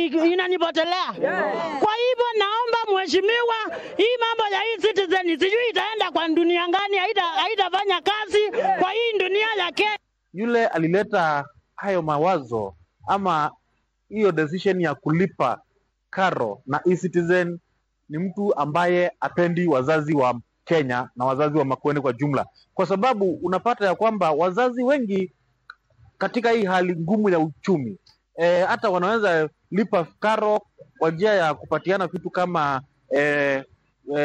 inanipotelea. Kwa hivyo naomba mheshimiwa, hii mambo ya e-citizen sijui itaenda kwa dunia gani, haitafanya kazi kwa hii dunia ya Kenya. Yule alileta hayo mawazo ama hiyo decision ya kulipa karo na e-citizen ni mtu ambaye apendi wazazi wa Kenya na wazazi wa Makueni kwa jumla, kwa sababu unapata ya kwamba wazazi wengi katika hii hali ngumu ya uchumi hata wanaweza lipa karo kwa njia ya kupatiana vitu kama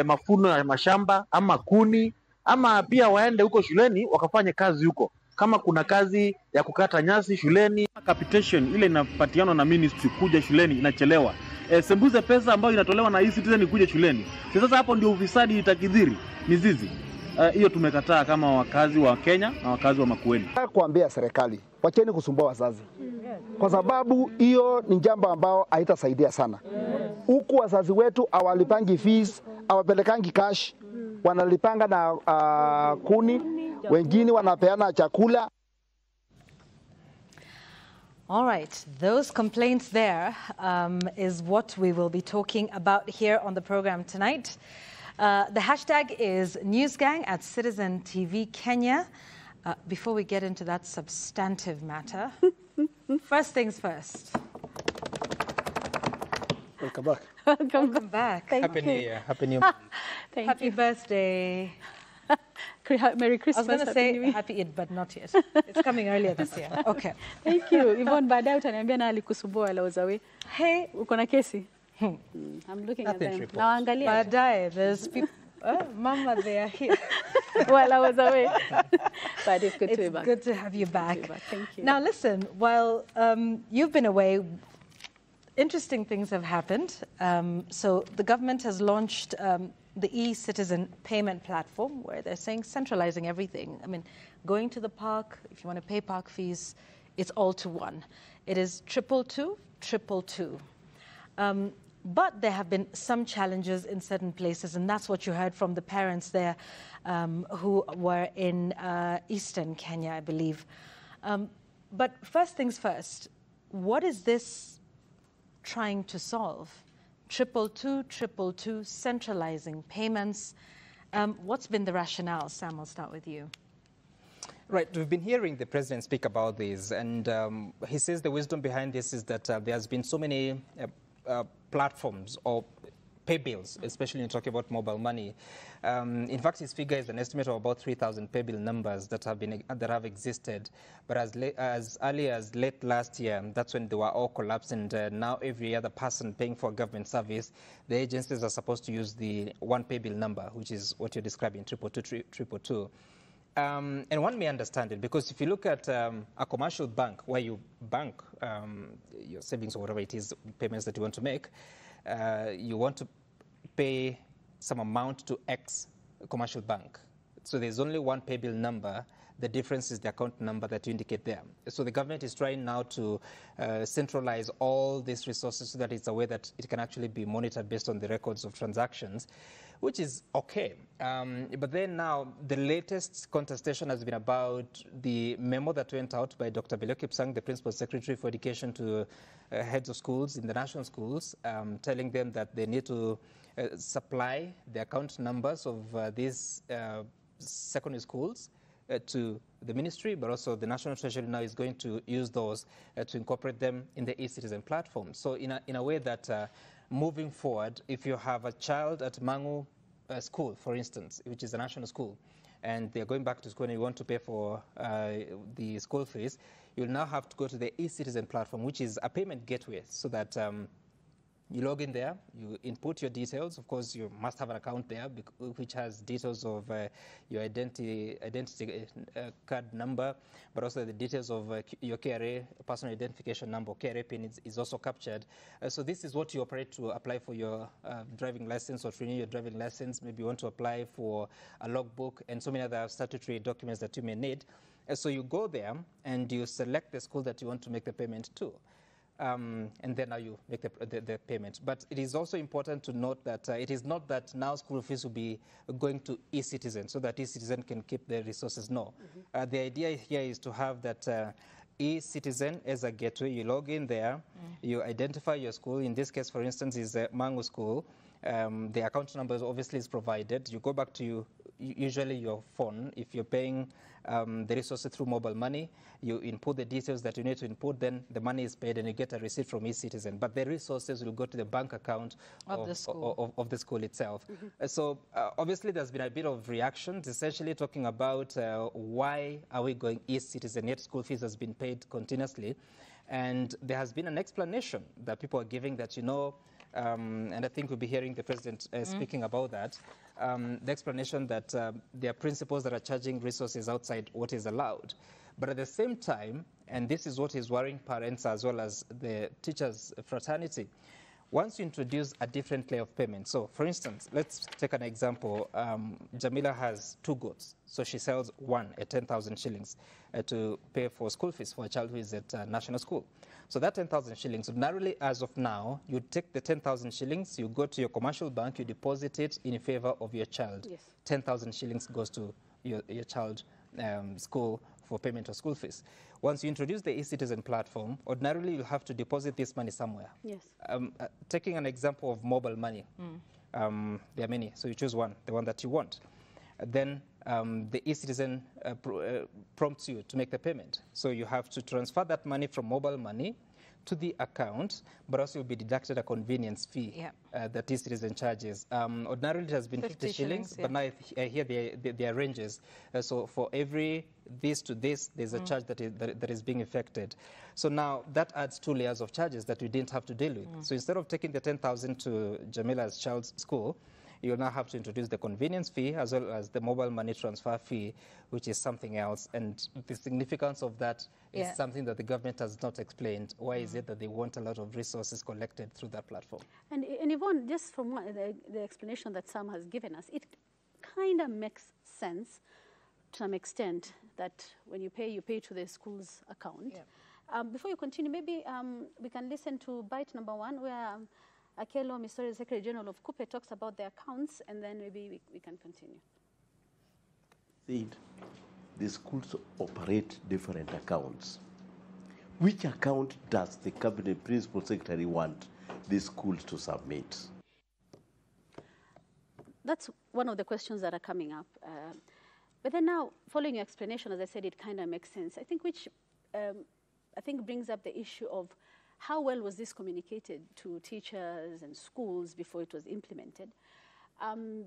mafuno ya mashamba ama kuni, ama pia waende huko shuleni wakafanye kazi huko, kama kuna kazi ya kukata nyasi shuleni. Capitation ile inapatiana na ministry kuja shuleni inachelewa. Sembuze pesa ambayo inatolewa na e-citizen kuja shuleni. Sasa hapo ndio ufisadi itakidhiri mizizi. Hiyo tumekataa kama wakazi wa Kenya na wakazi wa Makueni. Kuambia serikali wacheni kusumbua wazazi, kwa sababu hiyo ni jambo ambao haitasaidia sana. Huku wazazi wetu awalipangi fees, awapelekangi cash, wanalipanga na kuni, wengine wanapeana chakula. All right, those complaints there is what we will be talking about here on the program tonight. The hashtag is NewsGang at Citizen TV Kenya. Before we get into that substantive matter, first things first. Welcome back. Welcome back. Happy New Year. Happy New Year. Happy birthday. Merry Christmas. I was going to say happy Eid, but not yet. It's coming earlier this year. Okay. Thank you. Yvonne, baadaye utaniambia na alikusumbua Laozawe. Hey, uko na kesi? I'm looking at them. Naangalia. Baadaye, there's people. Mama, they are here. Well, I was away. But it's good to be back. It's good to have you back. Thank you. Now, listen, while you've been away, interesting things have happened. So the government has launched the e-citizen payment platform, where they're saying centralizing everything. I mean, going to the park, if you want to pay park fees, it's all to one. It is 222 222. But there have been some challenges in certain places, and that's what you heard from the parents there who were in eastern Kenya, I believe. But first things first, what is this trying to solve? 222 222, centralizing payments. What's been the rationale? Sam, I'll start with you. Right, we've been hearing the president speak about this, and he says the wisdom behind this is that there has been so many platforms or pay bills, especially when talking about mobile money. In fact, his figure is an estimate of about 3,000 pay bill numbers that have existed. But as early as late last year, that's when they were all collapsed, and now every other person paying for a government service, the agencies are supposed to use the one pay bill number, which is what you're describing, 222. And one may understand it, because if you look at a commercial bank where you bank your savings or whatever it is, payments that you want to make, you want to pay some amount to X commercial bank. So there's only one pay bill number. The difference is the account number that you indicate there. So the government is trying now to centralize all these resources so that it's a way that it can actually be monitored based on the records of transactions, which is okay. But then now the latest contestation has been about the memo that went out by Dr. Belio Kipsang, the Principal Secretary for Education, to heads of schools in the national schools, telling them that they need to supply the account numbers of these secondary schools to the ministry, but also the National Treasury now is going to use those to incorporate them in the e-citizen platform. So in a way that moving forward, if you have a child at Mangu school, for instance, which is a national school, and they're going back to school and you want to pay for the school fees, you'll now have to go to the e-citizen platform, which is a payment gateway, so that you log in there, you input your details. Of course, you must have an account there, which has details of your identity card number, but also the details of your KRA, personal identification number, KRA PIN is also captured. So this is what you operate to apply for your driving license or to renew your driving license. Maybe you want to apply for a logbook and so many other statutory documents that you may need. So you go there and you select the school that you want to make the payment to. And then now you make the payment. But it is also important to note that it is not that now school fees will be going to e-citizen so that e-citizen can keep the resources. No. The idea here is to have that eCitizen as a gateway. You log in there, you identify your school. In this case, for instance, is Mangu School. The account number obviously is provided. You go back to usually your phone. If you're paying the resources through mobile money, you input the details that you need to input, then the money is paid and you get a receipt from eCitizen. But the resources will go to the bank account of the school itself. So obviously there's been a bit of reactions, essentially talking about why are we going eCitizen, yet school fees has been paid continuously. And there has been an explanation that people are giving that, you know, and I think we'll be hearing the president speaking about that. The explanation that there are principles that are charging resources outside what is allowed. But at the same time, and this is what is worrying parents as well as the teachers' fraternity, once you introduce a different layer of payment, so for instance, let's take an example. Jamila has 2 goats, so she sells one at 10,000 shillings to pay for school fees for a child who is at national school. So that 10,000 shillings, ordinarily as of now, you take the 10,000 shillings, you go to your commercial bank, you deposit it in favor of your child. Yes. 10,000 shillings goes to your child school for payment of school fees. Once you introduce the eCitizen platform, ordinarily you have to deposit this money somewhere. Yes. Taking an example of mobile money, there are many, so you choose one, the one that you want. Then the eCitizen prompts you to make the payment. So you have to transfer that money from mobile money to the account, but also will be deducted a convenience fee that eCitizen charges. Ordinarily it has been 50 shillings, but now I hear there are ranges. So for every this to this, there's a charge that is being affected. So now that adds 2 layers of charges that we didn't have to deal with. So instead of taking the 10,000 to Jamila's child's school, you'll now have to introduce the convenience fee as well as the mobile money transfer fee, which is something else. And the significance of that is something that the government has not explained. Why is it that they want a lot of resources collected through that platform? And Yvonne, just from the explanation that Sam has given us, it kind of makes sense to some extent that when you pay to the school's account. Yeah. Before you continue, maybe we can listen to bite number 1, where Akelo Misori, Secretary General of KUPPE, talks about the accounts, and then maybe we can continue. Said the schools operate different accounts. Which account does the Cabinet Principal Secretary want the schools to submit? That's one of the questions that are coming up. But then now, following your explanation, as I said, it kind of makes sense. I think which brings up the issue of how well was this communicated to teachers and schools before it was implemented?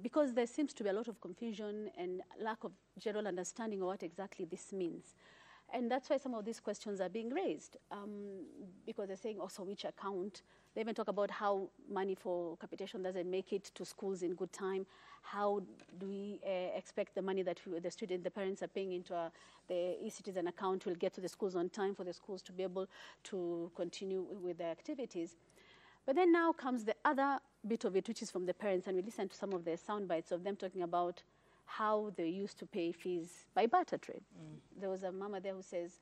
Because there seems to be a lot of confusion and lack of general understanding of what exactly this means. And that's why some of these questions are being raised, because they're saying also which account. They even talk about how money for capitation doesn't make it to schools in good time. How do we expect the money that the parents are paying into the eCitizen account will get to the schools on time for the schools to be able to continue with their activities? But then now comes the other bit of it, which is from the parents, and we listened to some of the sound bites of them talking about how they used to pay fees by barter trade. There was a mama there who says,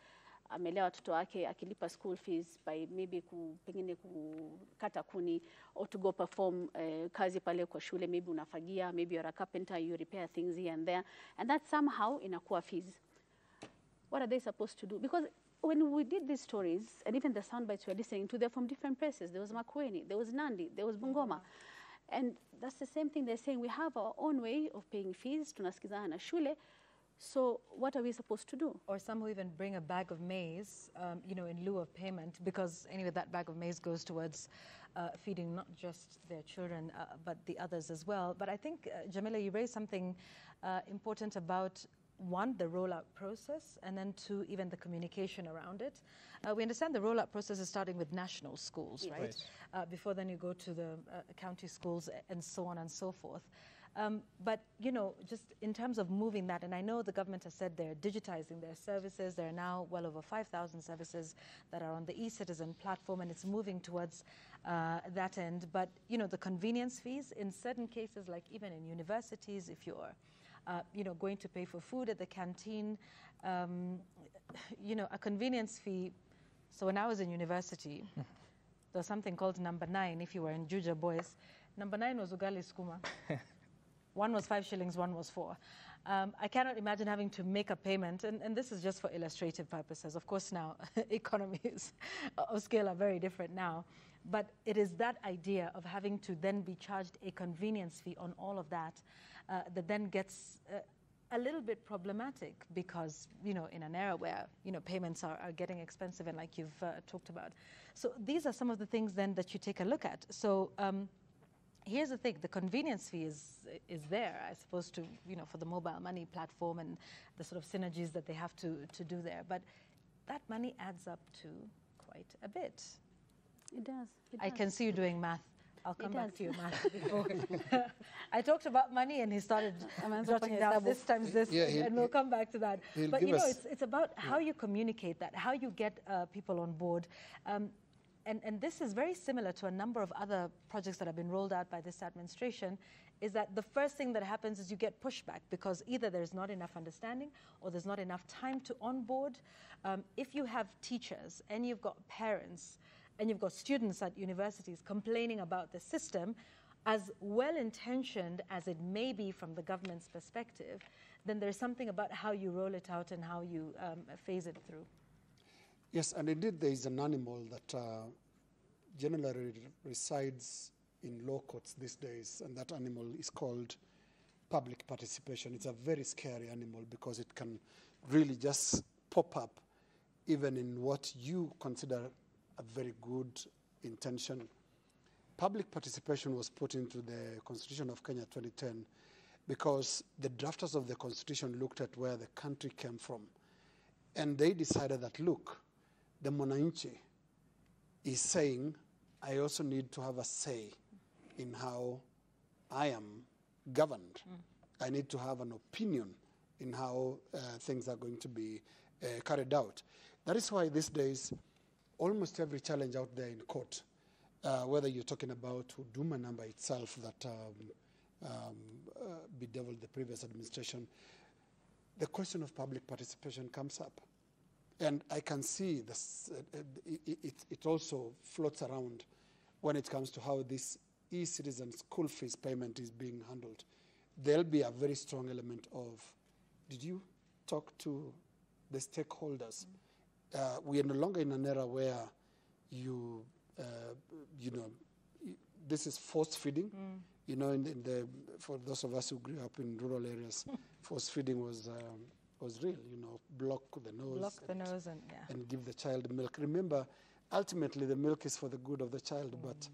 amelea watoto wake akilipa school fees by maybe pengine kukata kuni or to go perform kazi pale kwa shule, maybe unafagia, maybe you're a carpenter, you repair things here and there, and that somehow inakuwa fees. What are they supposed to do? Because when we did these stories, and even the sound bites we're listening to, they're from different places. There was Makueni, there was Nandi, there was Bungoma. And that's the same thing they're saying. We have our own way of paying fees, tunasikizana na shule. So what are we supposed to do? Or some who even bring a bag of maize, in lieu of payment, because anyway, that bag of maize goes towards feeding not just their children, but the others as well. But I think, Jamila, you raised something important about, 1, the rollout process, and then 2, even the communication around it. We understand the rollout process is starting with national schools, right? Before then you go to the county schools and so on and so forth. But, just in terms of moving that, and I know the government has said they're digitizing their services. There are now well over 5,000 services that are on the eCitizen platform, and it's moving towards that end. But, the convenience fees, in certain cases, like even in universities, if you're going to pay for food at the canteen, a convenience fee. So when I was in university, there was something called number 9, if you were in Juja Boys. Number 9 was ugali skuma. One was 5 shillings, one was 4. I cannot imagine having to make a payment, and this is just for illustrative purposes. Of course, now economies of scale are very different now, but it is that idea of having to then be charged a convenience fee on all of that that then gets a little bit problematic, because, you know, in an era where, you know, payments are getting expensive, and like you've talked about. So these are some of the things then that you take a look at. So here's the thing: the convenience fee is there, I suppose, to, you know, for the mobile money platform and the sort of synergies that they have to do there. But that money adds up to quite a bit. It does. I can see you doing math. I'll come back to your math before. I talked about money and he started jotting down this times this, and we'll come back to that. But you know, it's about how you communicate that, how you get people on board. And this is very similar to a number of other projects that have been rolled out by this administration, is that the first thing that happens is you get pushback, because either there's not enough understanding or there's not enough time to onboard. If you have teachers and you've got parents and you've got students at universities complaining about the system, as well-intentioned as it may be from the government's perspective, then there's something about how you roll it out and how you phase it through. Yes, and indeed there is an animal that generally resides in law courts these days, and that animal is called public participation. It's a very scary animal, because it can really just pop up even in what you consider a very good intention. Public participation was put into the Constitution of Kenya 2010 because the drafters of the Constitution looked at where the country came from, and they decided that, look, the Mwananchi is saying, I also need to have a say in how I am governed. I need to have an opinion in how things are going to be carried out. That is why these days, almost every challenge out there in court, whether you're talking about Huduma number itself that bedeviled the previous administration, the question of public participation comes up. And I can see this, it also floats around when it comes to how this e-citizen school fees payment is being handled. There'll be a very strong element of, did you talk to the stakeholders? We are no longer in an era where you know, this is force feeding. You know, for those of us who grew up in rural areas, force feeding was real. You know, block the nose, and give the child milk. Remember, ultimately the milk is for the good of the child, but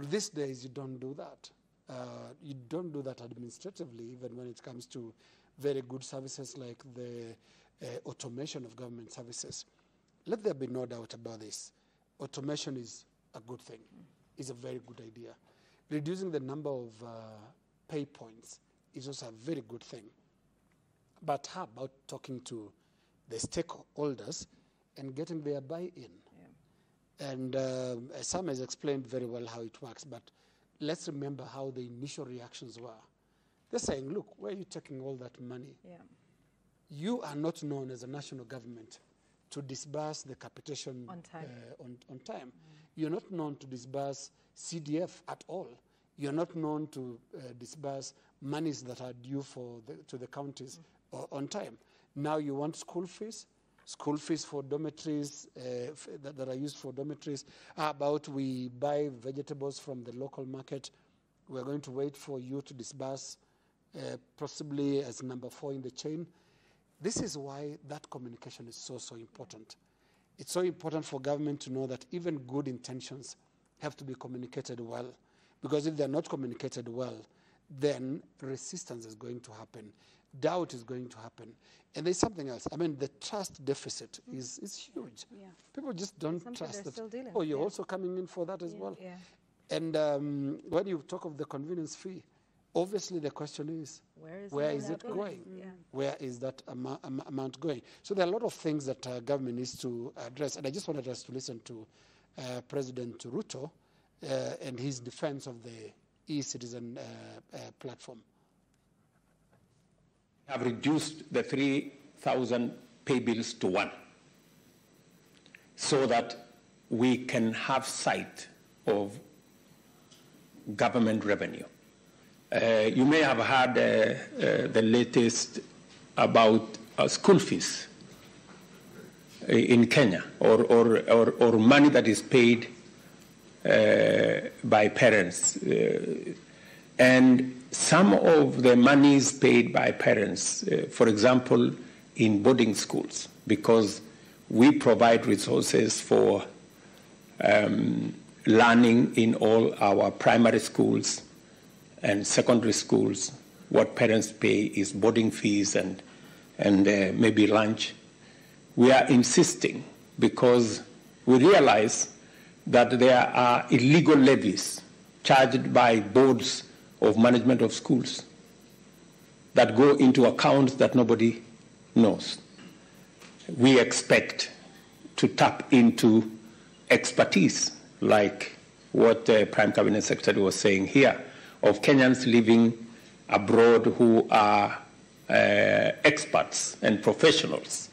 these days you don't do that. You don't do that administratively, even when it comes to very good services like the automation of government services. Let there be no doubt about this. Automation is a good thing. It's a very good idea. Reducing the number of pay points is also a very good thing. But how about talking to the stakeholders and getting their buy-in? And Sam has explained very well how it works, but let's remember how the initial reactions were. They're saying, look, where are you taking all that money? You are not known as a national government to disburse the capitation on time. You're not known to disburse CDF at all. You're not known to disburse monies that are due to the counties on time. Now you want school fees for dormitories that are used for dormitories. How about we buy vegetables from the local market? We're going to wait for you to disburse, possibly as number 4 in the chain. This is why that communication is so important. It's so important for government to know that even good intentions have to be communicated well, because if they're not communicated well, then resistance is going to happen. Doubt is going to happen. And there's something else. I mean, the trust deficit is huge. People just don't trust that. Oh, you're also coming in for that as well. And when you talk of the convenience fee, obviously the question is, where is it going? Where is that amount going? So there are a lot of things that government needs to address. And I just wanted us to listen to President Ruto and his defense of the e-citizen platform. Have reduced the 3,000 pay bills to 1 so that we can have sight of government revenue. You may have heard the latest about school fees in Kenya, or money that is paid by parents. And some of the monies paid by parents, for example, in boarding schools, because we provide resources for learning in all our primary schools and secondary schools. What parents pay is boarding fees and maybe lunch. We are insisting because we realize that there are illegal levies charged by boards of management of schools that go into accounts that nobody knows. We expect to tap into expertise like what the Prime Cabinet Secretary was saying here, of Kenyans living abroad who are experts and professionals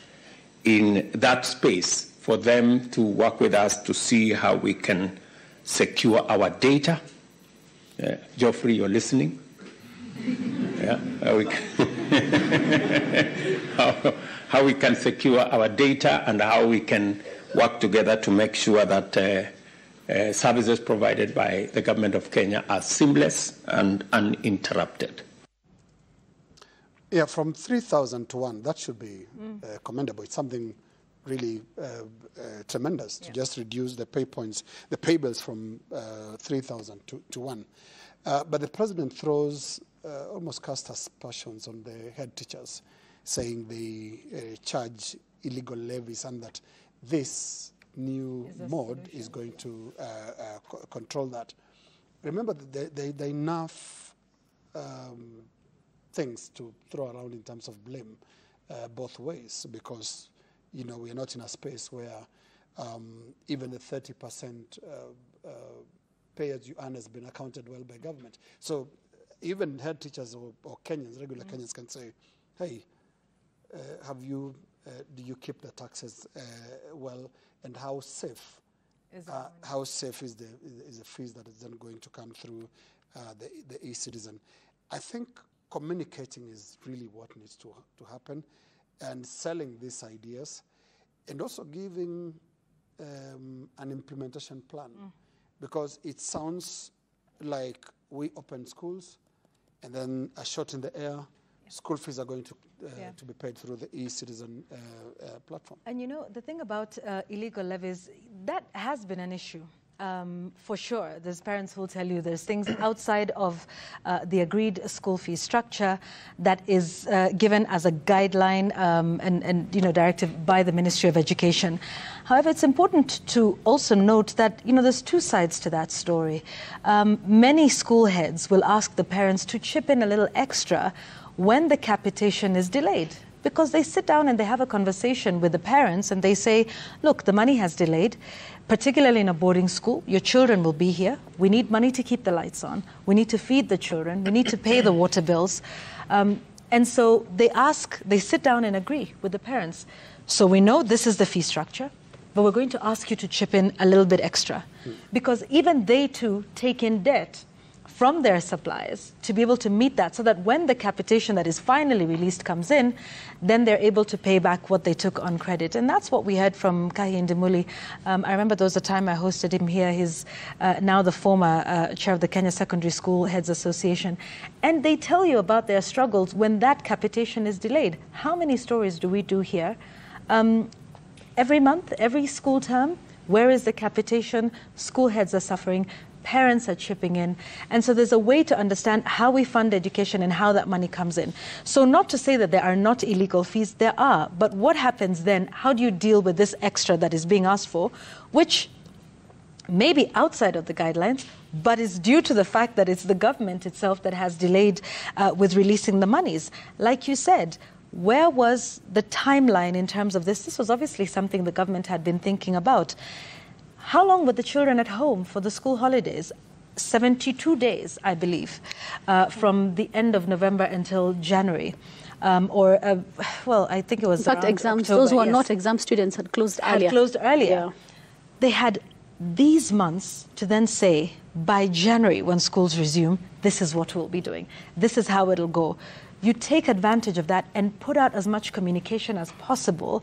in that space, for them to work with us to see how we can secure our data. Geoffrey, you're listening? Yeah, how we can secure our data and how we can work together to make sure that services provided by the government of Kenya are seamless and uninterrupted. Yeah, from 3,000 to 1, that should be commendable. It's something really tremendous to just reduce the pay bills from 3,000 to 1. But the president throws almost cast aspersions on the head teachers, saying they charge illegal levies and that this new mode is going to control that. Remember, there are enough things to throw around in terms of blame both ways, because we are not in a space where even the 30% pay as you earn has been accounted well by government. So even head teachers or Kenyans, regular Kenyans, can say, hey, do you keep the taxes well, and how safe is the fees that is then going to come through the e-citizen? I think communicating is really what needs to happen, and selling these ideas, and also giving an implementation plan, because it sounds like we open schools and then a shot in the air, school fees are going to be paid through the e-citizen platform. And the thing about illegal levies, that has been an issue. For sure, there's parents who will tell you there's things outside of the agreed school fee structure that is given as a guideline and directive by the Ministry of Education. However, it's important to also note that there's two sides to that story. Many school heads will ask the parents to chip in a little extra when the capitation is delayed, because they sit down and they have a conversation with the parents and they say, look, the money has delayed. Particularly in a boarding school, your children will be here. We need money to keep the lights on. We need to feed the children. We need to pay the water bills. And so they sit down and agree with the parents. So we know this is the fee structure, but we're going to ask you to chip in a little bit extra. Because even they too take in debt from their suppliers to be able to meet that, so that when the capitation that is finally released comes in, then they're able to pay back what they took on credit. And that's what we heard from Kahi Ndimuli. I remember there was a time I hosted him here. He's now the former chair of the Kenya Secondary School Heads Association. And they tell you about their struggles when that capitation is delayed. How many stories do we do here? Every month, every school term, where is the capitation? School heads are suffering. Parents are chipping in. And so there's a way to understand how we fund education and how that money comes in. So not to say that there are not illegal fees, there are. But what happens then? How do you deal with this extra that is being asked for, which may be outside of the guidelines, but is due to the fact that it's the government itself that has delayed with releasing the monies? Like you said, where was the timeline in terms of this? This was obviously something the government had been thinking about. How long were the children at home for the school holidays? 72 days, I believe, from the end of November until January. Well, I think it was in fact, exams, October, those who are not exam students had closed earlier. Yeah. They had these months to then say, by January, when schools resume, this is what we'll be doing. This is how it'll go. You take advantage of that and put out as much communication as possible.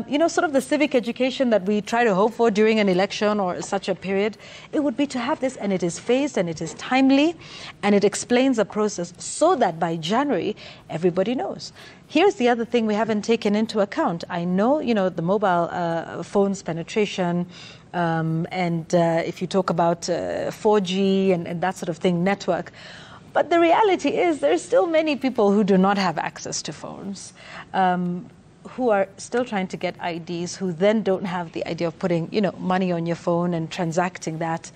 You know, sort of the civic education that we try to hope for during an election or such a period, it would be to have this, and it is phased and it is timely and it explains the process so that by January, everybody knows. Here's the other thing we haven't taken into account. I know, you know, the mobile phones penetration, and if you talk about 4G and that sort of thing, network. But the reality is there's still many people who do not have access to phones, who are still trying to get IDs, who then don't have the idea of putting, you know, money on your phone and transacting that,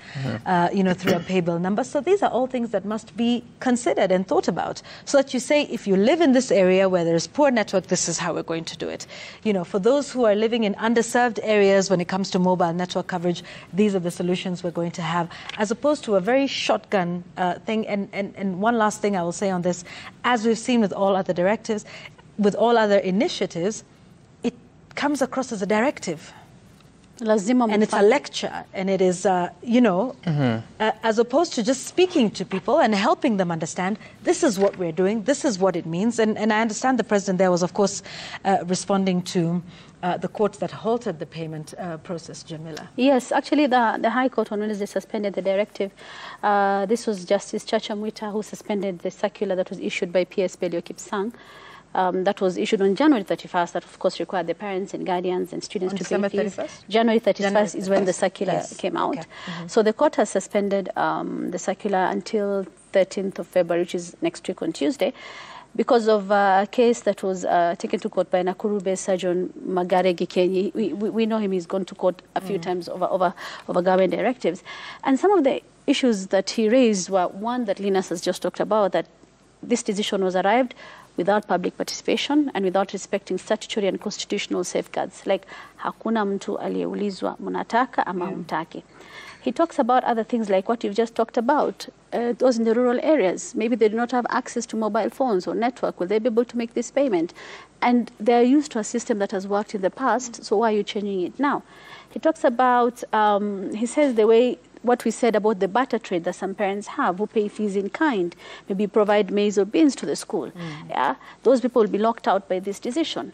you know, through a pay bill number. So these are all things that must be considered and thought about, so that you say, if you live in this area where there's poor network, this is how we're going to do it. You know, for those who are living in underserved areas when it comes to mobile network coverage, these are the solutions we're going to have, as opposed to a very shotgun thing. And one last thing I will say on this, as we've seen with all other directives, with all other initiatives, it comes across as a directive. And it's a lecture, and it is, you know, as opposed to just speaking to people and helping them understand, this is what we're doing, this is what it means. And I understand the President there was, of course, responding to the courts that halted the payment process, Jamila. Yes, actually the High Court on Wednesday suspended the directive. This was Justice Chacha Mwita who suspended the circular that was issued by PS Belio Kipsang. That was issued on January 31st, that of course required the parents and guardians and students to pay fees. 31st? January 31st is when the circular came out. Okay. So the court has suspended the circular until 13th of February, which is next week on Tuesday, because of a case that was taken to court by Nakuru-based surgeon Magare Gikenyi. We know him, he's gone to court a few times over government directives. And some of the issues that he raised were, one that Linus has just talked about, that this decision was arrived without public participation and without respecting statutory and constitutional safeguards, like hakuna mtu aliyeulizwa mnataka ama humtaki. He talks about other things like what you've just talked about, those in the rural areas. Maybe they do not have access to mobile phones or network. Will they be able to make this payment? And they're used to a system that has worked in the past, so why are you changing it now? He talks about, he says the way, what we said about the barter trade that some parents have who pay fees in kind, maybe provide maize or beans to the school. Yeah, those people will be locked out by this decision.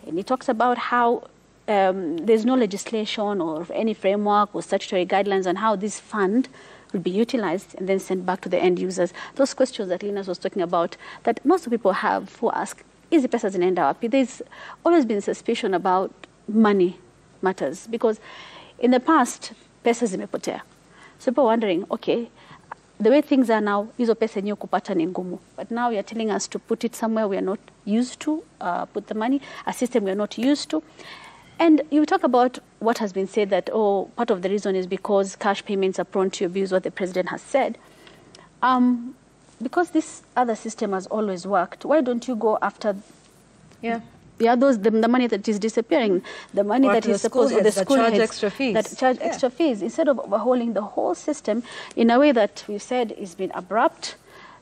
And he talks about how there's no legislation or any framework or statutory guidelines on how this fund will be utilized and then sent back to the end users. Those questions that Linus was talking about, that most people have who ask, is the pesa zinaenda wapi? There's always been suspicion about money matters, because in the past, pesa zimepotea. So people are wondering, okay, the way things are now, hizo pesa yenyewe kupata ni ngumu. But now you're telling us to put it somewhere we are not used to, put the money, a system we are not used to. And you talk about what has been said, that, oh, part of the reason is because cash payments are prone to abuse, what the President has said. Because this other system has always worked, why don't you go after the money that is disappearing, the money that is supposed, or the school heads extra fees. That charge extra fees, instead of overhauling the whole system in a way that we've said has been abrupt,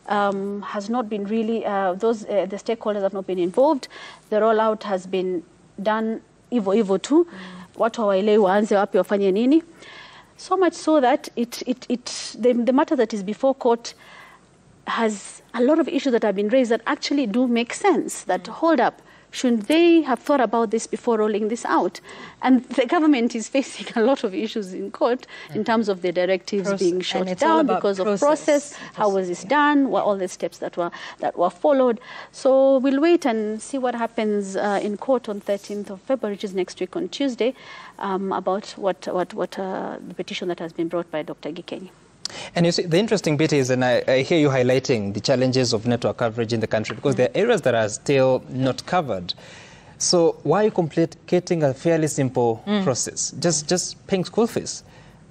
has not been really, the stakeholders have not been involved. The rollout has been done hivyo tu, watu hawaelewi waanze wapi wafanye nini. So much so that the matter that is before court has a lot of issues that have been raised that actually do make sense, that hold up, shouldn't they have thought about this before rolling this out? And the government is facing a lot of issues in court in terms of the directives being shut down because of process, how was this done, what all the steps that were followed. So we'll wait and see what happens in court on 13th of February, which is next week on Tuesday, about what the petition that has been brought by Dr. Gikenyi. And you see, the interesting bit is, and I hear you highlighting the challenges of network coverage in the country, because there are areas that are still not covered. So why are you complicating a fairly simple process? Just paying school fees.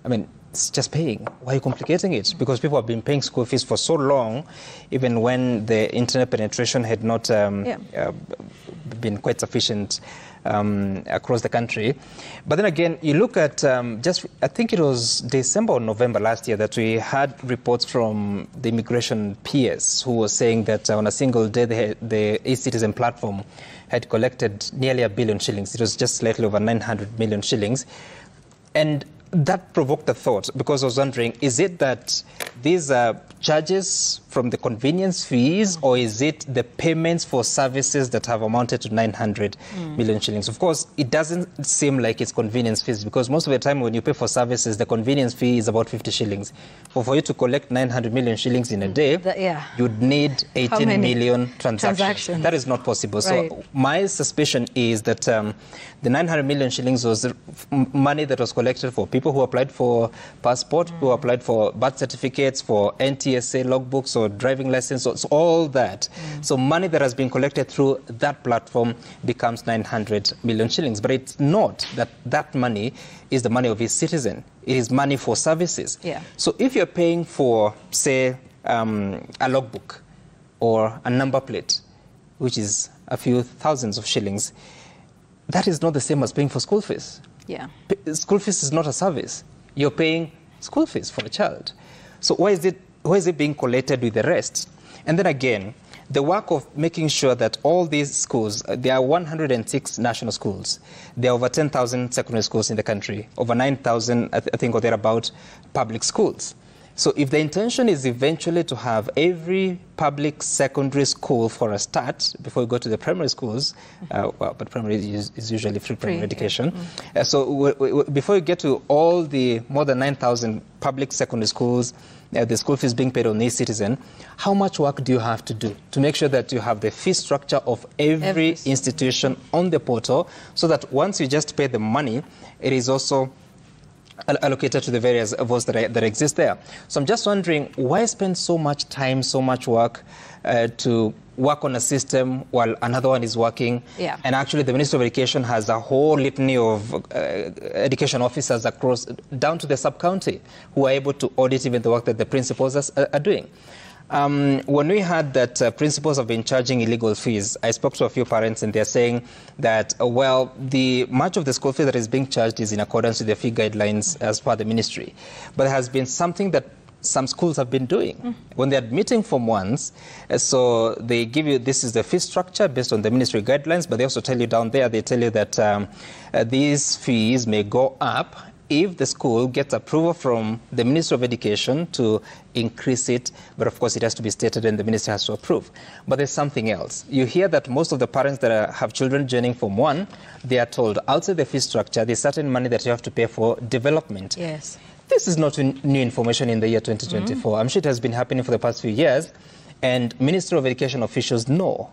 I mean, it's just paying. Why are you complicating it? Because people have been paying school fees for so long, even when the internet penetration had not been quite sufficient across the country. But then again, you look at I think it was December or November last year that we had reports from the immigration PS who was saying that on a single day the eCitizen platform had collected nearly 1 billion shillings. It was just slightly over 900 million shillings. And that provoked a thought, because I was wondering, is it that these are charges from the convenience fees, or is it the payments for services that have amounted to 900 million shillings? Of course, it doesn't seem like it's convenience fees, because most of the time when you pay for services, the convenience fee is about 50 shillings. For you to collect 900 million shillings in a day, you'd need 18 million transactions. That is not possible. Right. So my suspicion is that the 900 million shillings was money that was collected for people who applied for passport, who applied for birth certificates, for NTSA logbooks or driving license, so all that. So money that has been collected through that platform becomes 900 million shillings. But it's not that that money is the money of each citizen. It is money for services. Yeah. So if you're paying for, say, a logbook or a number plate, which is a few thousands of shillings, that is not the same as paying for school fees. Yeah. School fees is not a service. You're paying school fees for a child. So why is it being collated with the rest? And then again, the work of making sure that all these schools, there are 106 national schools. There are over 10,000 secondary schools in the country, over 9,000, I think, or thereabout, public schools. So if the intention is eventually to have every public secondary school for a start, before you go to the primary schools, but primary is usually free primary education. So before you get to all the more than 9,000 public secondary schools, the school fees being paid on e-citizen, how much work do you have to do to make sure that you have the fee structure of every institution on the portal, so that once you just pay the money, it is also allocated to the various votes that exist there. So I'm just wondering, why spend so much time, so much work to work on a system while another one is working? Yeah. And actually the Ministry of Education has a whole litany of education officers across, down to the sub-county, who are able to audit even the work that the principals are doing. When we heard that principals have been charging illegal fees, I spoke to a few parents and they're saying that, well, much of the school fee that is being charged is in accordance with the fee guidelines as per the ministry. But there has been something that some schools have been doing. When they're admitting Form 1s, so they give you, this is the fee structure based on the ministry guidelines, but they also tell you down there, they tell you that these fees may go up if the school gets approval from the Ministry of Education to increase it, but of course it has to be stated and the ministry has to approve. But there's something else. You hear that most of the parents that have children joining Form 1, they are told outside the fee structure, there's certain money that you have to pay for development. Yes. This is not new information in the year 2024. I'm sure it has been happening for the past few years, and Ministry of Education officials know,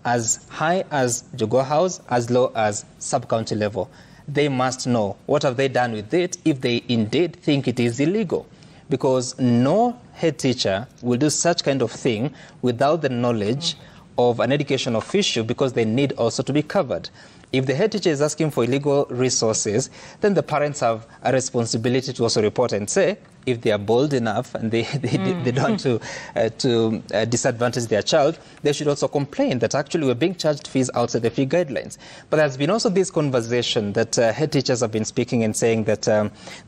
as high as Jogoo House, as low as sub-county level, they must know what have they done with it if they indeed think it is illegal. Because no head teacher will do such kind of thing without the knowledge of an education official, because they need also to be covered. If the head teacher is asking for illegal resources, then the parents have a responsibility to also report and say, if they are bold enough and they don't want to disadvantage their child, they should also complain that actually we're being charged fees outside the fee guidelines. But there's been also this conversation that head teachers have been speaking and saying that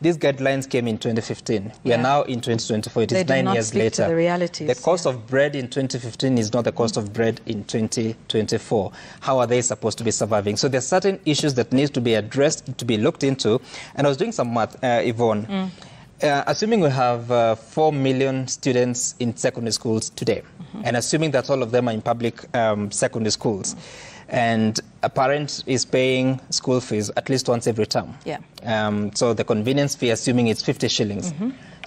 these guidelines came in 2015. We are now in 2024. It is 9 years later. The realities. The cost of bread in 2015 is not the cost of bread in 2024. How are they supposed to be surviving? So there's certain issues that need to be addressed, to be looked into. And I was doing some math, Yvonne. Assuming we have 4 million students in secondary schools today, and assuming that all of them are in public secondary schools, and a parent is paying school fees at least once every term. Yeah. So the convenience fee, assuming it's 50 shillings.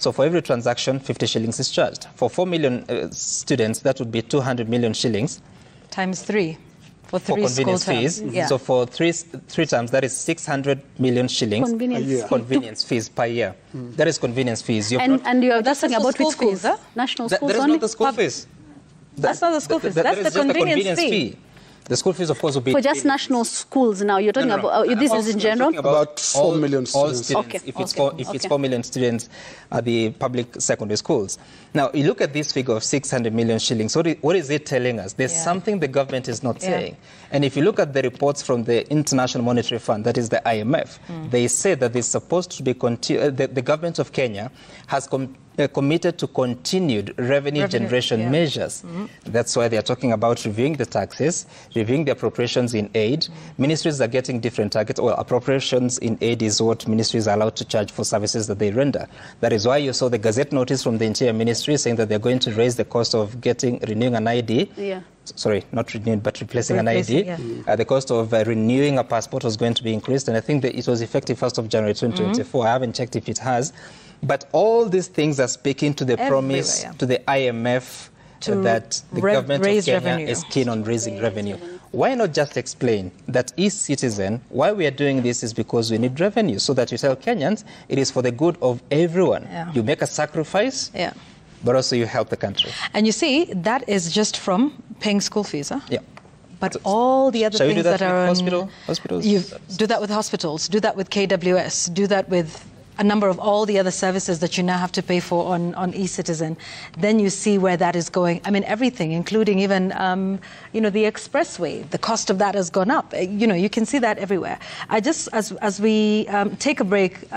So for every transaction, 50 shillings is charged. For 4 million students, that would be 200 million shillings. Times 3. For convenience fees. Yeah. So for three terms, that is 600 million shillings. Convenience fees per year. That is convenience fees. And you are that's talking about which schools? Huh? National schools that is only? not the school fees. That's not the school fees. That That's is the just convenience fee. The school fees, of course, will be... For just national schools now, you're talking about, this is in general? About 4 million students. Okay. If it's 4 million students at the public secondary schools. Now, you look at this figure of 600 million shillings. What is it telling us? There's something the government is not saying. And if you look at the reports from the International Monetary Fund, that is the IMF, they say that it's supposed to be... the government of Kenya has committed to continued revenue generation measures. That's why they are talking about reviewing the taxes, reviewing the appropriations in aid. Ministries are getting different targets. Well, appropriations in aid is what ministries are allowed to charge for services that they render. That is why you saw the Gazette notice from the Interior Ministry saying that they're going to raise the cost of renewing an ID. Yeah. Sorry, not renewing, but replacing an ID. Yeah. The cost of renewing a passport was going to be increased, and I think that it was effective 1st of January 2024. I haven't checked if it has. But all these things are speaking to the promise to the IMF that the government of Kenya is keen on raising revenue. Why not just explain that eCitizen, why we are doing this is because we need revenue, so that you tell Kenyans it is for the good of everyone. Yeah. You make a sacrifice. Yeah. But also you help the country. And you see, that is just from paying school fees, huh? Yeah. But all the other things that are hospitals? You do that with hospitals, do that with KWS, do that with a number of all the other services that you now have to pay for on eCitizen. Then you see where that is going. I mean, everything, including even, you know, the expressway, the cost of that has gone up. You know, you can see that everywhere. I just, as we take a break,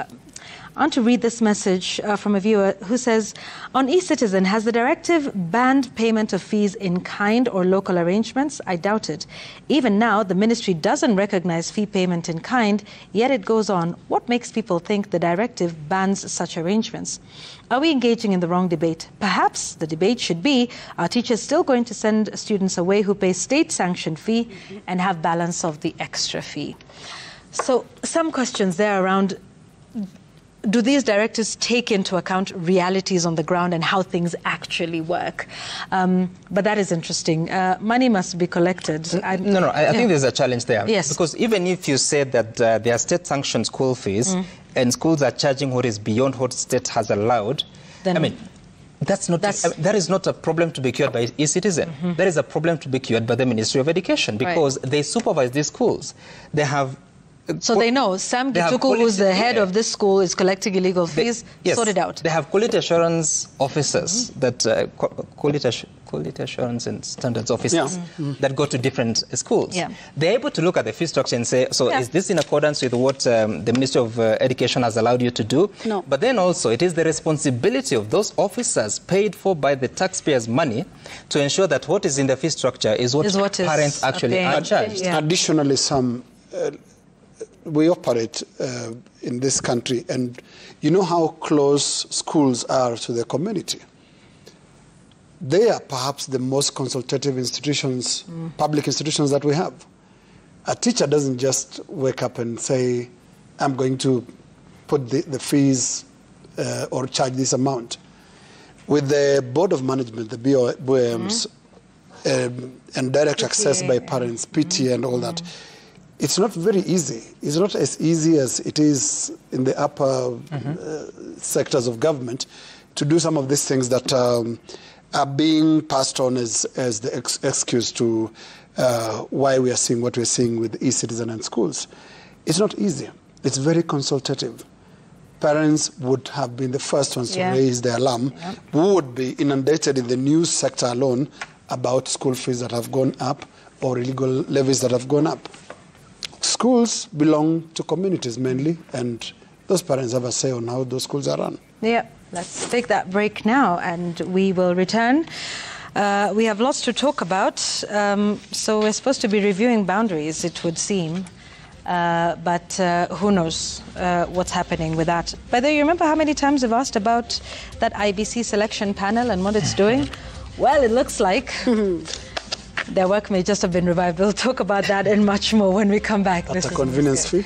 I want to read this message from a viewer who says, on eCitizen, has the directive banned payment of fees in kind or local arrangements? I doubt it. Even now, the ministry doesn't recognize fee payment in kind, yet it goes on. What makes people think the directive bans such arrangements? Are we engaging in the wrong debate? Perhaps the debate should be, are teachers still going to send students away who pay state-sanctioned fee and have balance of the extra fee? So some questions there around, do these directives take into account realities on the ground and how things actually work? But that is interesting. Money must be collected. I think there's a challenge there. Yes. Because even if you say that there are state-sanctioned school fees and schools are charging what is beyond what state has allowed, then, I mean, that is not a problem to be cured by eCitizen. That is a problem to be cured by the Ministry of Education, because they supervise these schools. They have... So they know Sam Gituku, who's the head of this school, is collecting illegal fees. Yes, sort it out. They have quality assurance officers that quality assurance and standards officers that go to different schools. Yeah. They're able to look at the fee structure and say, so is this in accordance with what the Ministry of Education has allowed you to do? No. But then also it is the responsibility of those officers paid for by the taxpayers' money to ensure that what is in the fee structure is what parents actually are charged. Yeah. Additionally, we operate in this country, and you know how close schools are to the community. They are perhaps the most consultative institutions, public institutions that we have. A teacher doesn't just wake up and say, I'm going to put the fees or charge this amount. With the Board of Management, the BOMs, and direct access by parents, PTA and all that, it's not very easy. It's not as easy as it is in the upper sectors of government to do some of these things that are being passed on as the excuse to why we are seeing what we're seeing with eCitizen and schools. It's not easy. It's very consultative. Parents would have been the first ones to raise the alarm. We would be inundated in the news sector alone about school fees that have gone up or illegal levies that have gone up. Schools belong to communities mainly, and those parents have a say on how those schools are run. Yeah, let's take that break now, and we will return. We have lots to talk about, so we're supposed to be reviewing boundaries, it would seem. But who knows what's happening with that. By the way, you remember how many times we've asked about that IBC selection panel and what it's doing? Well, it looks like their work may just have been revived. We'll talk about that and much more when we come back. At a convenience fee?